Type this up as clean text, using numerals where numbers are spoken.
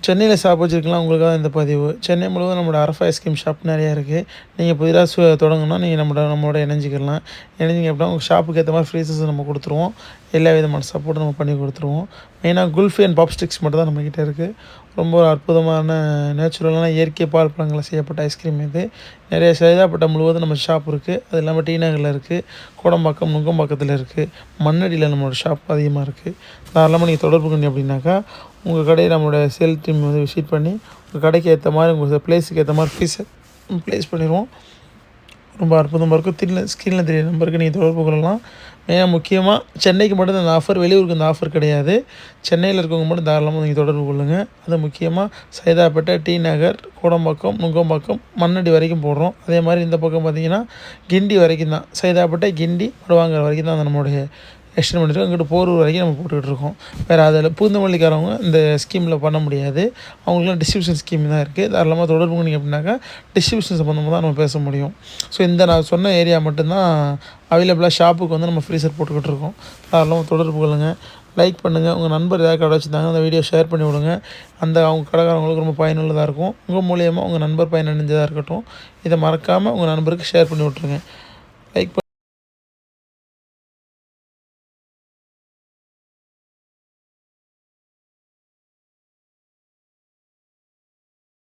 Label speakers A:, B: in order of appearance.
A: சென்னையில் ஷாப் வச்சுருக்கலாம் உங்களுக்காக இந்த பதிவு. சென்னை முழுவதும் நம்மளோட அரஃபா ஐஸ்கிரீம் ஷாப் நிறையா இருக்குது. நீங்கள் புதிதாக தொடங்கணும்னா நீங்கள் நம்மளோட இணைஞ்சிக்கலாம். இணைஞ்சிங்க அப்படின்னா உங்கள் ஷாப்புக்கு ஏற்ற மாதிரி ஃப்ரீசஸ் நம்ம கொடுத்துருவோம். எல்லா விதமான சப்போர்ட்டும் நம்ம பண்ணி கொடுத்துருவோம். மெயினாக குல்ஃபி அண்ட் பாப் ஸ்டிக்ஸ் மட்டும் தான் நம்மக்கிட்ட இருக்குது. ரொம்ப ஒரு அற்புதமான நேச்சுரலான இயற்கை பால் பழங்களை செய்யப்பட்ட ஐஸ்கிரீம் இது. நிறைய சைதாப்பேட்டை முழுவதும் நம்ம ஷாப் இருக்குது. அது இல்லாமல் டி நகரில் இருக்குது, கோடம்பாக்கம், நுங்கம்பாக்கத்தில் இருக்குது, மண்ணடியில் நம்மளோட ஷாப் அதிகமாக இருக்குது. தாராளமாக நீங்கள் தொடர்பு கொண்டீங்க அப்படின்னாக்கா உங்கள் கடையை நம்மளோட சேல் டீம் வந்து விசிட் பண்ணி உங்கள் கடைக்கு ஏற்ற மாதிரி உங்கள் ப்ளேஸுக்கு ஏற்ற மாதிரி ஃபீஸை ப்ளேஸ் பண்ணிடுவோம். ரொம்ப அற்புதமாக இருக்கும். ஸ்க்ரீனில் தெரிய நம்பருக்கு நீங்கள் தொடர்பு கொள்ளலாம். மெயினாக முக்கியமாக சென்னைக்கு மட்டும் இந்த ஆஃபர், வெளியூருக்கு இந்த ஆஃபர் கிடையாது. சென்னையில் இருக்கவங்க மட்டும் தாராளமாக நீங்கள் தொடர்பு கொள்ளுங்கள். அது முக்கியமாக சைதாப்பேட்டை, டி நகர், கோடம்பாக்கம், நுங்கம்பாக்கம், மண்ணடி வரைக்கும் போடுறோம். அதே மாதிரி இந்த பக்கம் பார்த்திங்கன்னா கிண்டி வரைக்கும் தான். சைதாப்பேட்டை, கிண்டி, வடுவாங்கல் வரைக்கும் தான் நம்மளுடைய எக்ஸ்டெண்ட் பண்ணிட்டு அங்கிட்டு போரூர் வரைக்கும் நம்ம போட்டுக்கிட்டு இருக்கோம். வேறு அதில் பூந்தமல்லிக்காரவங்க இந்த ஸ்கீமில் பண்ண முடியாது. அவங்களுக்குலாம் டிஸ்ட்ரிபியூஷன் ஸ்கீம் தான் இருக்குது. தாராளமாக தொடர்பு பண்ணிங்க அப்படின்னாக்கா டிஸ்ட்ரிபியூஷன் சம்மந்தமாக தான் நம்ம பேச முடியும். ஸோ இந்த நான் சொன்ன ஏரியா மட்டும்தான் அவைலபிளாக ஷாப்புக்கு வந்து நம்ம ஃப்ரீசர் போட்டுக்கிட்டு இருக்கோம். தாராளமாக தொடர்பு கொள்ளுங்கள். லைக் பண்ணுங்கள். உங்கள் நண்பர் ஏதாவது கடை வச்சுருந்தாங்க அந்த வீடியோ ஷேர் பண்ணி விடுங்க. அவங்க கடைக்காரங்களுக்கு ரொம்ப பயனுள்ளதாக இருக்கும். உங்கள் மூலியமாக உங்கள் நண்பர் பயனடைஞ்சதாக இருக்கட்டும். இதை மறக்காமல் உங்கள் நண்பருக்கு ஷேர் பண்ணி விட்ருங்க. லைக்